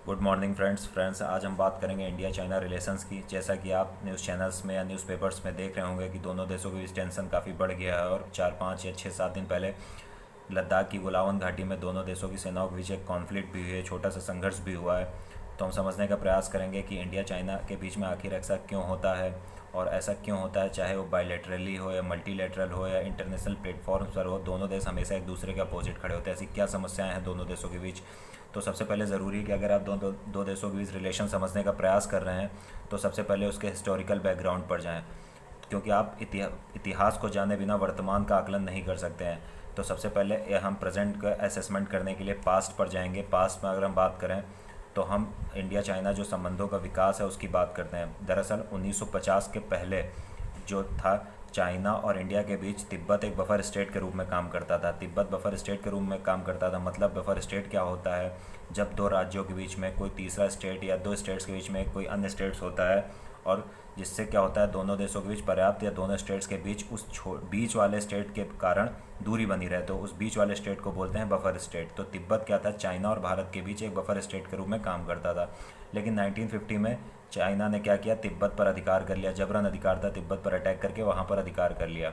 Good morning friends आज हम बात करेंगे इंडिया चाइना रिलेशंस की। जैसा कि आप न्यूज़ चैनल्स में या न्यूज़पेपर्स में देख रहे होंगे कि दोनों देशों के बीच टेंशन काफ़ी बढ़ गया है और 4 5 या 6 7 दिन पहले लद्दाख की गुलावन घाटी में दोनों देशों की सेनाओं के बीच एक कॉन्फ्लिक्ट भी हुई है, छोटा सा संघर्ष भी हुआ है। तो हम समझने का प्रयास करेंगे कि इंडिया चाइना के बीच में आखिर ऐसा क्यों होता है और ऐसा क्यों होता है, चाहे वो बायलैटरली हो या मल्टीलैटरल हो या इंटरनेशनल प्लेटफॉर्म्स पर हो, दोनों देश हमेशा एक दूसरे के अपोजिट खड़े होते हैं। ऐसी क्या समस्याएं हैं दोनों देशों के बीच। तो सबसे पहले ज़रूरी है कि अगर आप दो देशों के बीच रिलेशन समझने का प्रयास कर रहे हैं तो सबसे पहले उसके हिस्टोरिकल बैकग्राउंड पर जाएं, क्योंकि आप इतिहास को जाने बिना वर्तमान का आकलन नहीं कर सकते हैं। तो सबसे पहले हम प्रेजेंट का असेसमेंट करने के लिए पास्ट पर जाएंगे। पास्ट में अगर हम बात करें तो हम इंडिया चाइना जो संबंधों का विकास है उसकी बात करते हैं। दरअसल 1950 के पहले जो था, चाइना और इंडिया के बीच तिब्बत एक बफर स्टेट के रूप में काम करता था। तिब्बत बफर स्टेट के रूप में काम करता था। मतलब बफर स्टेट क्या होता है, जब दो राज्यों के बीच में कोई तीसरा स्टेट या दो स्टेट्स के बीच में कोई अन्य स्टेट्स होता है और जिससे क्या होता है, दोनों देशों के बीच पर्याप्त या दोनों स्टेट्स के बीच उस बीच वाले स्टेट के कारण दूरी बनी रहे, तो उस बीच वाले स्टेट को बोलते हैं बफर स्टेट। तो तिब्बत क्या था, चाइना और भारत के बीच एक बफर स्टेट के रूप में काम करता था। लेकिन 1950 में चाइना ने क्या किया, तिब्बत पर अधिकार कर लिया। जबरन अधिकार था, तिब्बत पर अटैक करके वहाँ पर अधिकार कर लिया।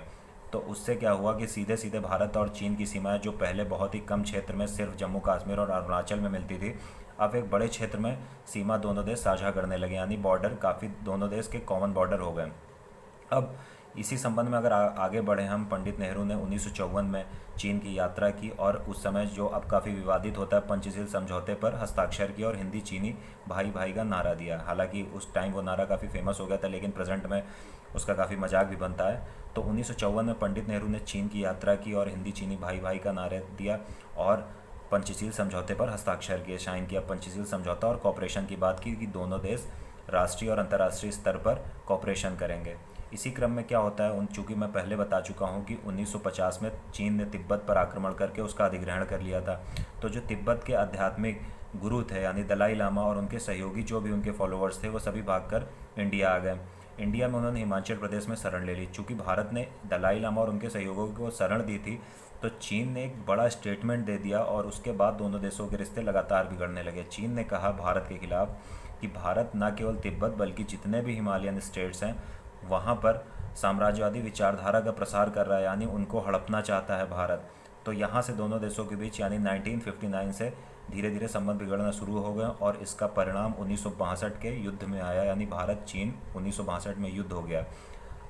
तो उससे क्या हुआ कि सीधे सीधे भारत और चीन की सीमाएं, जो पहले बहुत ही कम क्षेत्र में सिर्फ जम्मू कश्मीर और अरुणाचल में मिलती थी, अब एक बड़े क्षेत्र में सीमा दोनों देश साझा करने लगे, यानी बॉर्डर काफ़ी दोनों देश के कॉमन बॉर्डर हो गए। अब इसी संबंध में अगर आगे बढ़े हम, पंडित नेहरू ने 1954 में चीन की यात्रा की और उस समय जो अब काफ़ी विवादित होता है पंचशील समझौते पर हस्ताक्षर किया और हिंदी चीनी भाई भाई का नारा दिया। हालांकि उस टाइम वो नारा काफ़ी फेमस हो गया था, लेकिन प्रेजेंट में उसका काफ़ी मजाक भी बनता है। तो 1954 में पंडित नेहरू ने चीन की यात्रा की और हिंदी चीनी भाई भाई का नारा दिया और पंचशील समझौते पर हस्ताक्षर किए, साइन किया। पंचशील समझौता और कॉपरेशन की बात की कि दोनों देश राष्ट्रीय और अंतर्राष्ट्रीय स्तर पर कॉपरेशन करेंगे। इसी क्रम में क्या होता है, चूँकि मैं पहले बता चुका हूँ कि 1950 में चीन ने तिब्बत पर आक्रमण करके उसका अधिग्रहण कर लिया था। तो जो तिब्बत के आध्यात्मिक गुरु थे यानी दलाई लामा और उनके सहयोगी जो भी उनके फॉलोअर्स थे, वो सभी भागकर इंडिया आ गए। इंडिया में उन्होंने हिमाचल प्रदेश में शरण ले ली। चूँकि भारत ने दलाई लामा और उनके सहयोगियों को शरण दी थी, तो चीन ने एक बड़ा स्टेटमेंट दे दिया और उसके बाद दोनों देशों के रिश्ते लगातार बिगड़ने लगे। चीन ने कहा भारत के खिलाफ कि भारत न केवल तिब्बत बल्कि जितने भी हिमालयन स्टेट्स हैं वहाँ पर साम्राज्यवादी विचारधारा का प्रसार कर रहा है, यानी उनको हड़पना चाहता है भारत। तो यहाँ से दोनों देशों के बीच यानी 1959 से धीरे धीरे संबंध बिगड़ना शुरू हो गए और इसका परिणाम 1962 के युद्ध में आया, यानी भारत चीन 1962 में युद्ध हो गया।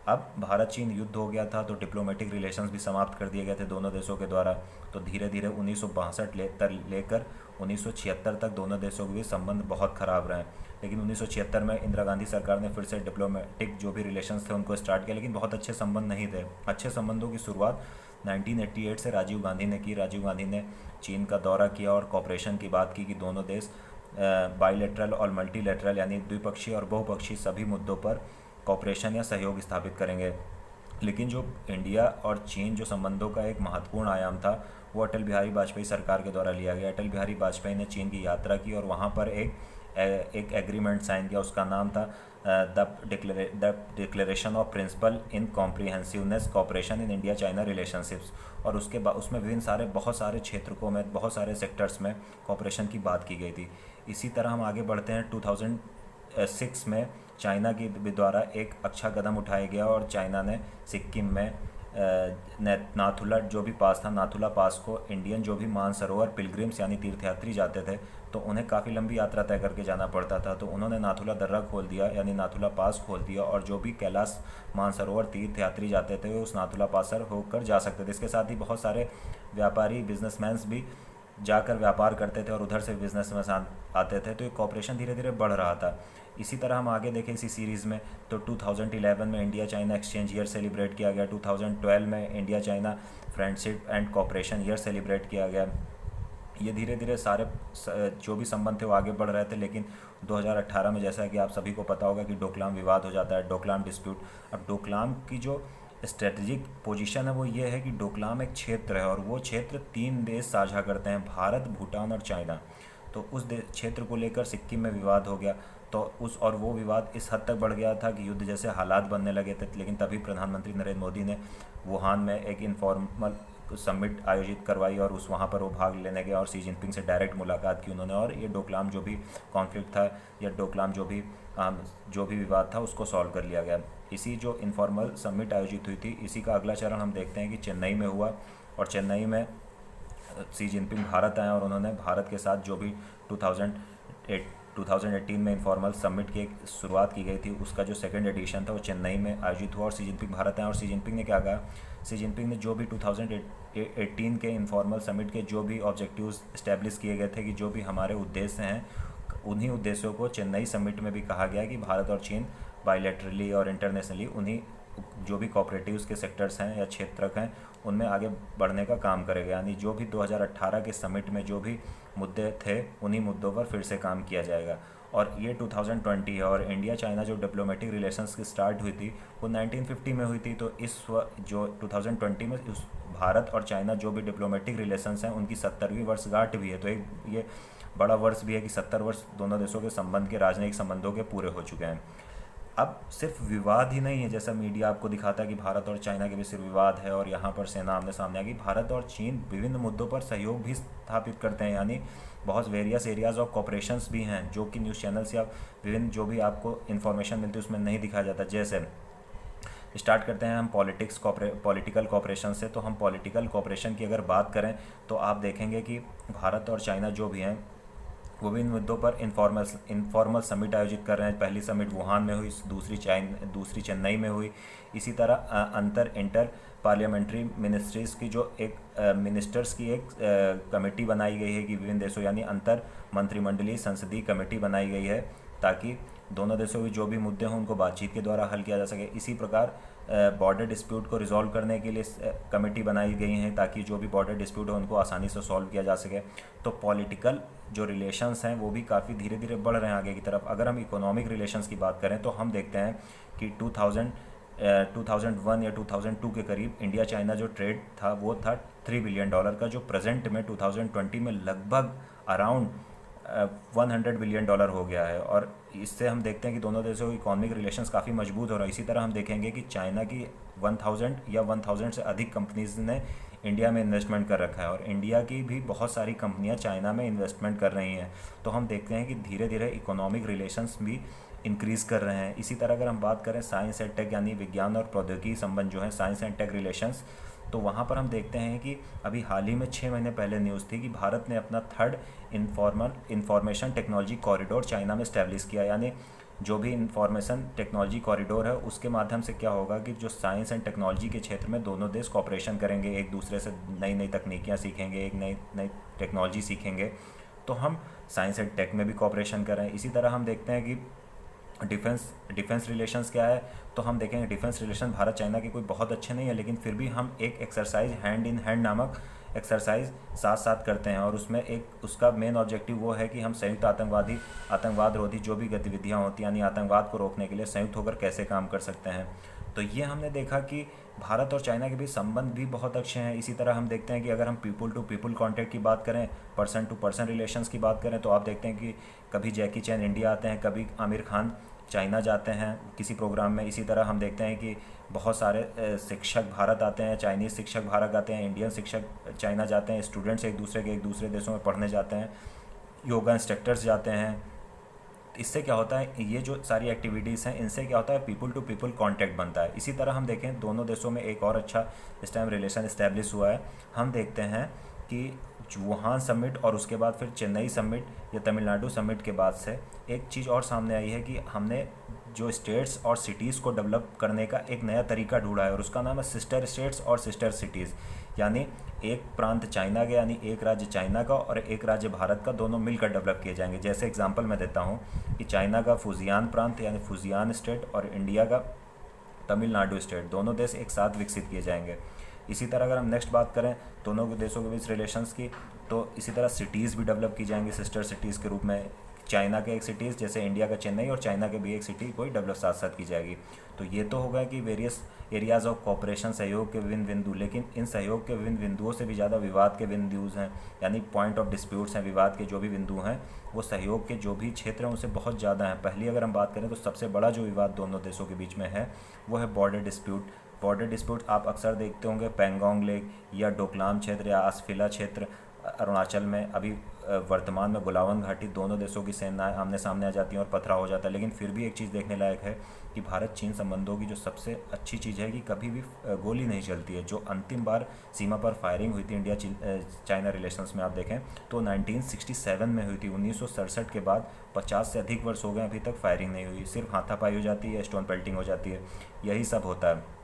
अब भारत चीन युद्ध हो गया था तो डिप्लोमेटिक रिलेशंस भी समाप्त कर दिए गए थे दोनों देशों के द्वारा। तो धीरे धीरे 1962 लेकर 1976 तक दोनों देशों के बीच संबंध बहुत ख़राब रहे। लेकिन 1976 में इंदिरा गांधी सरकार ने फिर से डिप्लोमेटिक जो भी रिलेशंस थे उनको स्टार्ट किया, लेकिन बहुत अच्छे संबंध नहीं थे। अच्छे संबंधों की शुरुआत 1988 से राजीव गांधी ने की। राजीव गांधी ने चीन का दौरा किया और कॉपरेशन की बात की कि दोनों देश बाईलेटरल और मल्टीलेटरल यानी द्विपक्षीय और बहुपक्षीय सभी मुद्दों पर कॉपरेशन या सहयोग स्थापित करेंगे। लेकिन जो इंडिया और चीन जो संबंधों का एक महत्वपूर्ण आयाम था वो अटल बिहारी वाजपेयी सरकार के द्वारा लिया गया। अटल बिहारी वाजपेयी ने चीन की यात्रा की और वहाँ पर एक एग्रीमेंट साइन किया। उसका नाम था the declaration of principle in comprehensiveness cooperation in India China relationships. और उसके बाद उसमें विभिन्न बहुत सारे क्षेत्रों में, बहुत सारे सेक्टर्स में कॉपरेशन की बात की गई थी। इसी तरह हम आगे बढ़ते हैं। 2006 में चाइना की द्वारा एक अच्छा कदम उठाया गया और चाइना ने सिक्किम में नाथुला जो भी पास था, नाथुला पास को इंडियन जो भी मानसरोवर पिलग्रिम्स यानी तीर्थयात्री जाते थे तो उन्हें काफ़ी लंबी यात्रा तय करके जाना पड़ता था, तो उन्होंने नाथुला दर्रा खोल दिया यानी नाथुला पास खोल दिया और जो भी कैलाश मानसरोवर तीर्थयात्री जाते थे वो उस नाथुला पास से होकर जा सकते थे। इसके साथ ही बहुत सारे व्यापारी बिजनेसमैन्स भी जाकर व्यापार करते थे और उधर से बिजनेस में आते थे। तो ये कॉपरेशन धीरे धीरे बढ़ रहा था। इसी तरह हम आगे देखें इसी सीरीज़ में तो 2011 में India China exchange year celebrate किया गया। 2012 में India China friendship and cooperation year celebrate किया गया। ये धीरे धीरे सारे जो भी संबंध थे वो आगे बढ़ रहे थे। लेकिन 2018 में जैसा कि आप सभी को पता होगा कि डोकलाम विवाद हो जाता है, डोकलाम डिस्प्यूट। अब डोकलाम की जो स्ट्रेटजिक पोजीशन है वो ये है कि डोकलाम एक क्षेत्र है और वो क्षेत्र 3 देश साझा करते हैं, भारत, भूटान और चाइना। तो उस क्षेत्र को लेकर सिक्किम में विवाद हो गया। तो वो विवाद इस हद तक बढ़ गया था कि युद्ध जैसे हालात बनने लगे थे। लेकिन तभी प्रधानमंत्री नरेंद्र मोदी ने वुहान में एक इनफॉर्मल समिट आयोजित करवाई और उस वहाँ पर वो भाग लेने गया और शी जिनपिंग से डायरेक्ट मुलाकात की उन्होंने, और ये डोकलाम जो भी कॉन्फ्लिक्ट था या डोकलाम जो भी विवाद था उसको सॉल्व कर लिया गया। इसी जो इनफॉर्मल समिट आयोजित हुई थी, इसी का अगला चरण हम देखते हैं कि चेन्नई में हुआ, और चेन्नई में शी जिनपिंग भारत आए और उन्होंने भारत के साथ जो भी 2018 में इनफॉर्मल समिट की एक शुरुआत की गई थी, उसका जो सेकंड एडिशन था वो चेन्नई में आयोजित हुआ और शी जिनपिंग भारत आए। और शी जिनपिंग ने क्या कहा, शी जिनपिंग ने जो भी 2018 के इनफॉर्मल समिट के जो भी ऑब्जेक्टिव्स इस्टेब्लिश किए गए थे कि जो भी हमारे उद्देश्य हैं, उन्हीं उद्देश्यों को चेन्नई समिट में भी कहा गया कि भारत और चीन बायलैटरली और इंटरनेशनली उन्हीं जो भी कोऑपरेटिव्स के सेक्टर्स हैं या क्षेत्रक हैं उनमें आगे बढ़ने का काम करेगा। यानी जो भी 2018 के समिट में जो भी मुद्दे थे उन्हीं मुद्दों पर फिर से काम किया जाएगा। और ये 2020 है, और इंडिया चाइना जो डिप्लोमेटिक रिलेशंस की स्टार्ट हुई थी वो 1950 में हुई थी। तो जो 2020 में उस भारत और चाइना जो भी डिप्लोमेटिक रिलेशंस हैं उनकी 70वीं वर्षगांठ भी है। तो एक ये बड़ा वर्ष भी है कि 70 वर्ष दोनों देशों के संबंध के, राजनयिक संबंधों के पूरे हो चुके हैं। अब सिर्फ विवाद ही नहीं है, जैसा मीडिया आपको दिखाता है कि भारत और चाइना के बीच सिर्फ विवाद है और यहाँ पर सेना आमने सामने आ गई। भारत और चीन विभिन्न मुद्दों पर सहयोग भी स्थापित करते हैं, यानी बहुत वेरियस एरियाज ऑफ कॉपरेशंस भी हैं जो कि न्यूज़ चैनल्स या विभिन्न जो भी आपको इन्फॉर्मेशन मिलती है उसमें नहीं दिखाया जाता। जैसे स्टार्ट करते हैं हम पॉलिटिकल कॉपरेशन से। तो हम पॉलिटिकल कॉपरेशन की अगर बात करें तो आप देखेंगे कि भारत और चाइना जो भी हैं विभिन्न मुद्दों पर इनफॉर्मल समिट आयोजित कर रहे हैं। पहली समिट वुहान में हुई, दूसरी चेन्नई में हुई। इसी तरह इंटर पार्लियामेंट्री मिनिस्ट्रीज़ की जो एक मिनिस्टर्स की एक कमेटी बनाई गई है कि विभिन्न देशों, यानी अंतर मंत्रिमंडलीय संसदीय कमेटी बनाई गई है ताकि दोनों देशों के जो भी मुद्दे हों उनको बातचीत के द्वारा हल किया जा सके। इसी प्रकार बॉर्डर डिस्प्यूट को रिजॉल्व करने के लिए कमेटी बनाई गई हैं ताकि जो भी बॉर्डर डिस्प्यूट हो उनको आसानी से सॉल्व किया जा सके। तो पॉलिटिकल जो रिलेशंस हैं वो भी काफ़ी धीरे धीरे बढ़ रहे हैं आगे की तरफ। अगर हम इकोनॉमिक रिलेशंस की बात करें तो हम देखते हैं कि 2001 या 2002 के करीब इंडिया चाइना जो ट्रेड था वो था $3 बिलियन का, जो प्रेजेंट में 2020 में लगभग अराउंड $100 बिलियन हो गया है। और इससे हम देखते हैं कि दोनों देशों की इकोनॉमिक रिलेशंस काफ़ी मजबूत हो रहा है। इसी तरह हम देखेंगे कि चाइना की 1000 या 1000 से अधिक कंपनीज ने इंडिया में इन्वेस्टमेंट कर रखा है और इंडिया की भी बहुत सारी कंपनियां चाइना में इन्वेस्टमेंट कर रही हैं। तो हम देखते हैं कि धीरे धीरे इकोनॉमिक रिलेशंस भी इंक्रीज़ कर रहे हैं। इसी तरह अगर हम बात करें साइंस एंड टेक, यानी विज्ञान और प्रौद्योगिकी संबंध जो है साइंस एंड टेक रिलेशंस, तो वहाँ पर हम देखते हैं कि अभी हाल ही में 6 महीने पहले न्यूज़ थी कि भारत ने अपना 3rd information technology corridor China में इस्टेब्लिश किया। यानी जो भी इंफॉर्मेशन टेक्नोलॉजी कॉरिडोर है उसके माध्यम से क्या होगा कि जो साइंस एंड टेक्नोलॉजी के क्षेत्र में दोनों देश कॉपरेशन करेंगे, एक दूसरे से नई नई तकनीकियाँ सीखेंगे, एक नई टेक्नोलॉजी सीखेंगे। तो हम साइंस एंड टेक में भी कॉपरेशन कर रहे हैं। इसी तरह हम देखते हैं कि डिफेंस रिलेशंस क्या है, तो हम देखेंगे डिफेंस रिलेशन भारत चाइना के कोई बहुत अच्छे नहीं है, लेकिन फिर भी हम एक एक्सरसाइज हैंड इन हैंड नामक एक्सरसाइज साथ साथ करते हैं और उसमें एक उसका मेन ऑब्जेक्टिव वो है कि हम संयुक्त आतंकवाद रोधी जो भी गतिविधियां होती हैं, यानी आतंकवाद को रोकने के लिए संयुक्त होकर कैसे काम कर सकते हैं। तो ये हमने देखा कि भारत और चाइना के बीच संबंध भी बहुत अच्छे हैं। इसी तरह हम देखते हैं कि अगर हम पीपल टू पीपल कॉन्टैक्ट की बात करें, पर्सन टू पर्सन रिलेशंस की बात करें, तो आप देखते हैं कि कभी जैकी चैन इंडिया आते हैं, कभी आमिर खान चाइना जाते हैं किसी प्रोग्राम में। इसी तरह हम देखते हैं कि बहुत सारे शिक्षक भारत आते हैं, चाइनीज़ शिक्षक भारत आते हैं, इंडियन शिक्षक चाइना जाते हैं, स्टूडेंट्स एक दूसरे देशों में पढ़ने जाते हैं, योगा इंस्ट्रक्टर्स जाते हैं। इससे क्या होता है, ये जो सारी एक्टिविटीज़ हैं इनसे क्या होता है, पीपल टू पीपल कांटेक्ट बनता है। इसी तरह हम देखें दोनों देशों में एक और अच्छा इस टाइम रिलेशन इस्टेब्लिश हुआ है। हम देखते हैं कि वुहान समिट और उसके बाद फिर चेन्नई समिट या तमिलनाडु समिट के बाद से एक चीज़ और सामने आई है कि हमने जो स्टेट्स और सिटीज़ को डेवलप करने का एक नया तरीका ढूंढा है और उसका नाम है सिस्टर स्टेट्स और सिस्टर सिटीज़। यानी एक प्रांत चाइना का, यानी एक राज्य चाइना का और एक राज्य भारत का, दोनों मिलकर डेवलप किए जाएंगे। जैसे एग्जांपल मैं देता हूँ कि चाइना का फुजियान प्रांत यानी फुजियान स्टेट और इंडिया का तमिलनाडु स्टेट, दोनों देश एक साथ विकसित किए जाएंगे। इसी तरह अगर हम नेक्स्ट बात करें दोनों के देशों के बीच रिलेशंस की, तो इसी तरह सिटीज़ भी डेवलप की जाएंगी सिस्टर सिटीज़ के रूप में। चाइना के एक सिटीज़ जैसे इंडिया का चेन्नई और चाइना के भी एक सिटी कोई डेवलप साथ साथ की जाएगी। तो ये तो होगा कि वेरियस एरियाज़ ऑफ कॉपरेशन, सहयोग के विभिन्न बिंदु, लेकिन इन सहयोग के विभिन्न बिंदुओं से भी ज़्यादा विवाद के बिंदुज हैं, यानी पॉइंट ऑफ डिस्प्यूट्स हैं। विवाद के जो भी बिंदु हैं वो सहयोग के जो भी क्षेत्र हैं उनसे बहुत ज़्यादा हैं। पहली अगर हम बात करें तो सबसे बड़ा जो विवाद दोनों देशों के बीच में है वो है बॉर्डर डिस्प्यूट बॉर्डर डिस्प्यूट आप अक्सर देखते होंगे पैंगोंग लेक या डोकलाम क्षेत्र या आसफिला क्षेत्र अरुणाचल में। अभी वर्तमान में गोलावन घाटी, दोनों देशों की सेनाएं आमने सामने आ जाती हैं और पथराव हो जाता है। लेकिन फिर भी एक चीज़ देखने लायक है कि भारत चीन संबंधों की जो सबसे अच्छी चीज़ है कि कभी भी गोली नहीं चलती है। जो अंतिम बार सीमा पर फायरिंग हुई थी इंडिया चाइना रिलेशंस में आप देखें तो 1967 में हुई थी। 1967 के बाद 50 से अधिक वर्ष हो गए अभी तक फायरिंग नहीं हुई, सिर्फ हाथापाई हो जाती है, स्टोन पेल्टिंग हो जाती है, यही सब होता है।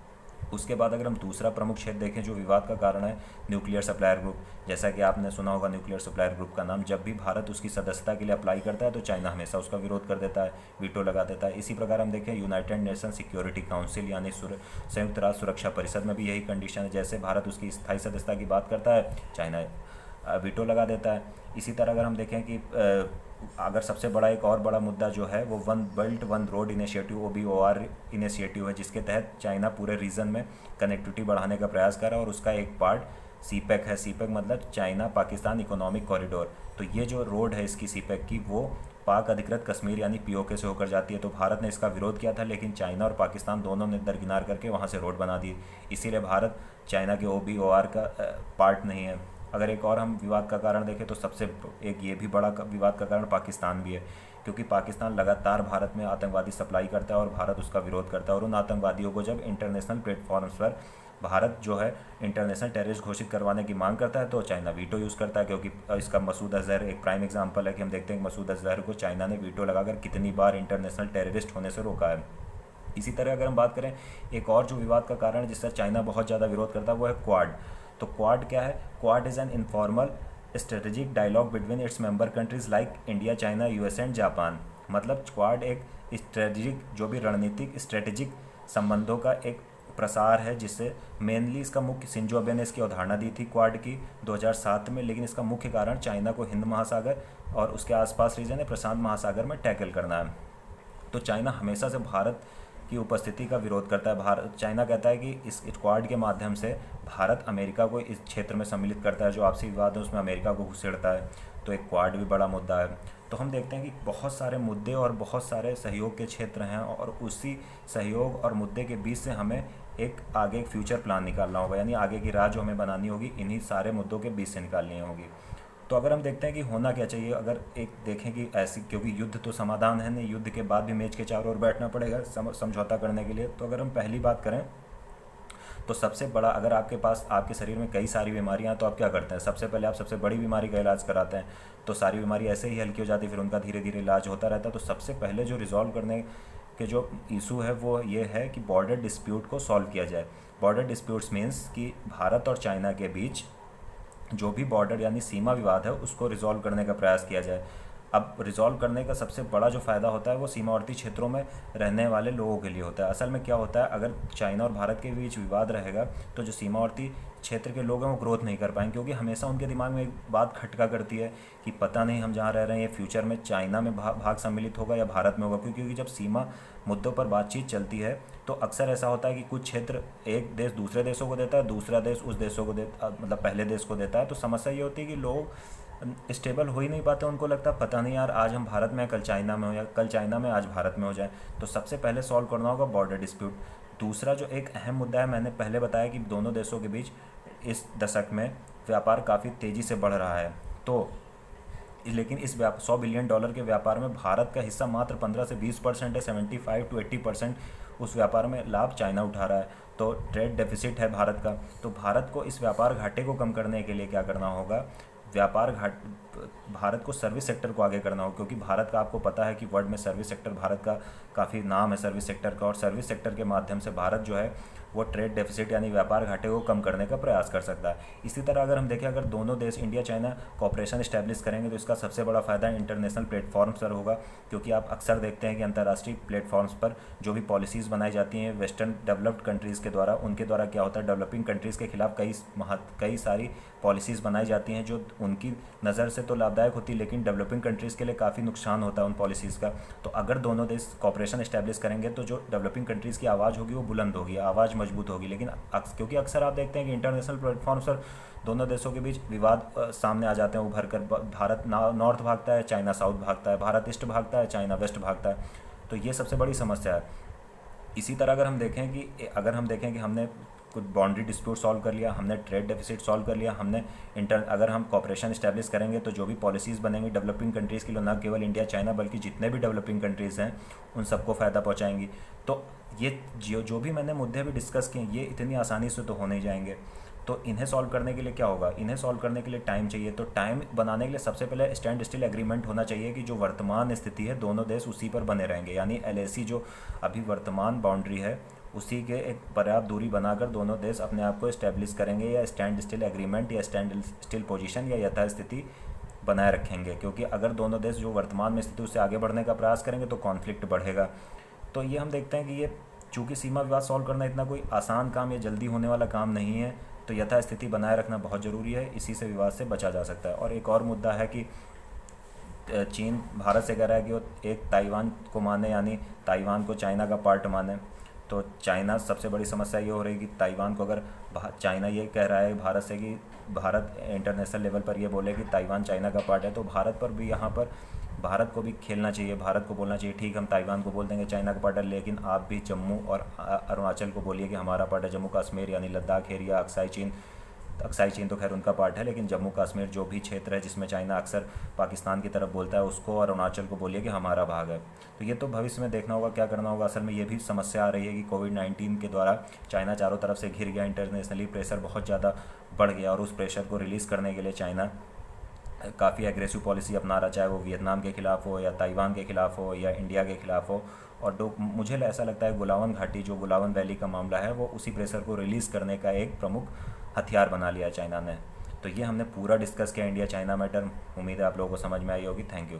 उसके बाद अगर हम दूसरा प्रमुख क्षेत्र देखें जो विवाद का कारण है, न्यूक्लियर सप्लायर ग्रुप। जैसा कि आपने सुना होगा न्यूक्लियर सप्लायर ग्रुप का नाम, जब भी भारत उसकी सदस्यता के लिए अप्लाई करता है तो चाइना हमेशा उसका विरोध कर देता है, वीटो लगा देता है। इसी प्रकार हम देखें यूनाइटेड नेशन सिक्योरिटी काउंसिल यानी संयुक्त राष्ट्र सुरक्षा परिषद में भी यही कंडीशन है। जैसे भारत उसकी स्थायी सदस्यता की बात करता है, चाइना वीटो लगा देता है। इसी तरह अगर हम देखें कि अगर सबसे बड़ा एक और बड़ा मुद्दा जो है वो one belt one road initiative OBOR initiative है, जिसके तहत चाइना पूरे रीजन में कनेक्टिविटी बढ़ाने का प्रयास कर रहा है और उसका एक पार्ट CPEC है। CPEC मतलब चाइना पाकिस्तान इकोनॉमिक कॉरिडोर। तो ये जो रोड है इसकी CPEC की, वो पाक अधिकृत कश्मीर यानी POK से होकर जाती है। तो भारत ने इसका विरोध किया था, लेकिन चाइना और पाकिस्तान दोनों ने दरकिनार करके वहाँ से रोड बना दी। इसीलिए भारत चाइना के OBOR का पार्ट नहीं है। अगर एक और हम विवाद का कारण देखें तो सबसे एक ये भी बड़ा विवाद का कारण पाकिस्तान भी है, क्योंकि पाकिस्तान लगातार भारत में आतंकवादी सप्लाई करता है और भारत उसका विरोध करता है। और उन आतंकवादियों को जब इंटरनेशनल प्लेटफॉर्म्स पर भारत जो है इंटरनेशनल टेररिस्ट घोषित करवाने की मांग करता है तो चाइना वीटो यूज़ करता है। क्योंकि इसका मसूद अजहर एक प्राइम एग्जाम्पल है कि हम देखते हैं कि मसूद अजहर को चाइना ने वीटो लगाकर कितनी बार इंटरनेशनल टेररिस्ट होने से रोका है। इसी तरह अगर हम बात करें एक और जो विवाद का कारण है जिससे चाइना बहुत ज़्यादा विरोध करता है वो है क्वाड। तो क्वाड क्या है? Quad is an informal strategic dialogue between its member countries like India, China, USA and Japan. मतलब क्वाड एक स्ट्रेटेजिक, जो भी रणनीतिक स्ट्रेटेजिक संबंधों का एक प्रसार है, जिससे मेनली इसका मुख्य शिंजो अबे ने इसकी अवधारणा दी थी क्वाड की 2007 में। लेकिन इसका मुख्य कारण चाइना को हिंद महासागर और उसके आसपास रीजन है प्रशांत महासागर में टैकल करना है। तो चाइना हमेशा से भारत की उपस्थिति का विरोध करता है। चाइना कहता है कि इस क्वाड के माध्यम से भारत अमेरिका को इस क्षेत्र में सम्मिलित करता है, जो आपसी विवाद है उसमें अमेरिका को घुसेड़ता है। तो एक क्वाड भी बड़ा मुद्दा है। तो हम देखते हैं कि बहुत सारे मुद्दे और बहुत सारे सहयोग के क्षेत्र हैं और उसी सहयोग और मुद्दे के बीच से हमें एक आगे एक फ्यूचर प्लान निकालना होगा, यानी आगे की राह जो हमें बनानी होगी इन्हीं सारे मुद्दों के बीच से निकालनी होगी। तो अगर हम देखते हैं कि होना क्या चाहिए, अगर एक देखें कि ऐसी, क्योंकि युद्ध तो समाधान है नहीं, युद्ध के बाद भी मेज के चारों ओर बैठना पड़ेगा समझौता करने के लिए। तो अगर हम पहली बात करें तो सबसे बड़ा, अगर आपके पास आपके शरीर में कई सारी बीमारियां हैं तो आप क्या करते हैं? सबसे पहले आप सबसे बड़ी बीमारी का इलाज कराते हैं। तो सारी बीमारी ऐसे ही हल्की हो जाती है, फिर उनका धीरे धीरे इलाज होता रहता है। तो सबसे पहले जो रिजॉल्व करने के जो इशू है वो ये है कि बॉर्डर डिस्प्यूट को सॉल्व किया जाए। बॉर्डर डिस्प्यूट्स मीन्स कि भारत और चाइना के बीच जो भी बॉर्डर यानी सीमा विवाद है उसको रिजॉल्व करने का प्रयास किया जाए। अब रिजॉल्व करने का सबसे बड़ा जो फ़ायदा होता है वो सीमावर्ती क्षेत्रों में रहने वाले लोगों के लिए होता है। असल में क्या होता है, अगर चाइना और भारत के बीच विवाद रहेगा तो जो सीमावर्ती क्षेत्र के लोग हैं वो ग्रोथ नहीं कर पाएंगे, क्योंकि हमेशा उनके दिमाग में एक बात खटका करती है कि पता नहीं हम जहाँ रह रहे हैं ये फ्यूचर में चाइना में भाग सम्मिलित होगा या भारत में होगा। क्योंकि जब सीमा मुद्दों पर बातचीत चलती है तो अक्सर ऐसा होता है कि कुछ क्षेत्र एक देश दूसरे देशों को देता है, दूसरा देश उस देशों को मतलब पहले देश को देता है। तो समस्या ये होती है कि लोग स्टेबल हो ही नहीं पाते, उनको लगता है पता नहीं यार आज हम भारत में कल चाइना में हो, या कल चाइना में आज भारत में हो जाए। तो सबसे पहले सॉल्व करना होगा बॉर्डर डिस्प्यूट। दूसरा जो एक अहम मुद्दा है, मैंने पहले बताया कि दोनों देशों के बीच इस दशक में व्यापार काफ़ी तेज़ी से बढ़ रहा है। तो लेकिन इस $100 बिलियन के व्यापार में भारत का हिस्सा मात्र 15 से 20% है। 75 to 80% उस व्यापार में लाभ चाइना उठा रहा है। तो ट्रेड डेफिसिट है भारत का। तो भारत को इस व्यापार घाटे को कम करने के लिए क्या करना होगा, भारत को सर्विस सेक्टर को आगे करना होगा। क्योंकि भारत का आपको पता है कि वर्ल्ड में सर्विस सेक्टर, भारत का काफ़ी नाम है सर्विस सेक्टर का, और सर्विस सेक्टर के माध्यम से भारत जो है वो ट्रेड डेफिसिट यानी व्यापार घाटे को कम करने का प्रयास कर सकता है। इसी तरह अगर हम देखें, अगर दोनों देश इंडिया चाइना कॉपरेशन इस्टेब्लिश करेंगे तो इसका सबसे बड़ा फ़ायदा इंटरनेशनल प्लेटफॉर्म्स पर होगा। क्योंकि आप अक्सर देखते हैं कि अंतर्राष्ट्रीय प्लेटफॉर्म्स पर जो भी पॉलिसीज़ बनाई जाती हैं वेस्टर्न डेवलप्ड कंट्रीज़ के द्वारा, उनके द्वारा क्या होता है, डेवलपिंग कंट्रीज़ के खिलाफ कई सारी पॉलिसीज़ बनाई जाती हैं जो उनकी नज़र से तो लाभदायक होती है, लेकिन डेवलपिंग कंट्रीज़ के लिए काफ़ी नुकसान होता है उन पॉलिसीज़ का। तो अगर दोनों देश कॉपरेशन इस्टेब्लिश करेंगे तो जो डेवलपिंग कंट्रीज़ की आवाज़ होगी वो बुलंद होगी, आवाज़ मजबूत होगी। लेकिन क्योंकि अक्सर आप देखते हैं कि इंटरनेशनल प्लेटफॉर्म्स पर दोनों देशों के बीच विवाद सामने आ जाते हैं उभर कर। भारत नॉर्थ भागता है, चाइना साउथ भागता है, भारत ईस्ट भागता है, चाइना वेस्ट भागता है। तो ये सबसे बड़ी समस्या है। इसी तरह अगर हम देखें कि हमने कुछ बाउंड्री डिस्प्यूट सॉल्व कर लिया, हमने ट्रेड डेफिसिट सॉल्व कर लिया, अगर हम कॉपरेशन इस्टेब्लिश करेंगे तो जो भी पॉलिसीज़ बनेंगी डेवलपिंग कंट्रीज़ के लिए, ना केवल इंडिया चाइना बल्कि जितने भी डेवलपिंग कंट्रीज़ हैं उन सबको फ़ायदा पहुँचाएंगी। तो ये जो भी मैंने मुद्दे भी डिस्कस किए ये इतनी आसानी से तो हो नहीं जाएंगे। तो इन्हें सॉल्व करने के लिए क्या होगा, इन्हें सॉल्व करने के लिए टाइम चाहिए। तो टाइम बनाने के लिए सबसे पहले स्टैंड स्टिल एग्रीमेंट होना चाहिए कि जो वर्तमान स्थिति है दोनों देश उसी पर बने रहेंगे, यानी LAC जो अभी वर्तमान बाउंड्री है उसी के एक पर्याप्त दूरी बनाकर दोनों देश अपने आप को इस्टेब्लिश करेंगे, या स्टैंड स्टिल एग्रीमेंट या स्टैंड स्टिल पोजीशन या यथास्थिति बनाए रखेंगे। क्योंकि अगर दोनों देश जो वर्तमान में स्थिति उससे आगे बढ़ने का प्रयास करेंगे तो कॉन्फ्लिक्ट बढ़ेगा। तो ये हम देखते हैं कि ये चूँकि सीमा विवाद सॉल्व करना इतना कोई आसान काम या जल्दी होने वाला काम नहीं है, तो यथास्थिति बनाए रखना बहुत ज़रूरी है, इसी से विवाद से बचा जा सकता है। और एक और मुद्दा है कि चीन भारत से कह रहा है कि वो एक ताइवान को माने, यानी ताइवान को चाइना का पार्ट माने। तो चाइना सबसे बड़ी समस्या ये हो रही है कि ताइवान को अगर चाइना ये कह रहा है भारत से कि भारत इंटरनेशनल लेवल पर ये बोले कि ताइवान चाइना का पार्ट है, तो भारत पर भी यहाँ पर भारत को भी खेलना चाहिए, भारत को बोलना चाहिए ठीक हम ताइवान को बोल देंगे चाइना का पार्ट है, लेकिन आप भी जम्मू और अरुणाचल को बोलिए कि हमारा पार्ट है, जम्मू कश्मीर यानी लद्दाख एरिया, अक्साई चीन तो खैर उनका पार्ट है, लेकिन जम्मू कश्मीर जो भी क्षेत्र है जिसमें चाइना अक्सर पाकिस्तान की तरफ बोलता है उसको, और अरुणाचल को बोलिए कि हमारा भाग है। तो ये तो भविष्य में देखना होगा क्या करना होगा। असल में ये भी समस्या आ रही है कि कोविड-19 के द्वारा चाइना चारों तरफ से घिर गया, इंटरनेशनली प्रेशर बहुत ज़्यादा बढ़ गया, और उस प्रेशर को रिलीज़ करने के लिए चाइना काफ़ी एग्रेसिव पॉलिसी अपना रहा, चाहे वो वियतनाम के ख़िलाफ़ हो या ताइवान के ख़िलाफ़ हो या इंडिया के ख़िलाफ़ हो। और मुझे ऐसा लगता है गुलावन घाटी जो गुलावन वैली का मामला है वो उसी प्रेशर को रिलीज़ करने का एक प्रमुख हथियार बना लिया चाइना ने। तो ये हमने पूरा डिस्कस किया इंडिया चाइना मैटर। उम्मीद है आप लोगों को समझ में आई होगी। Thank you.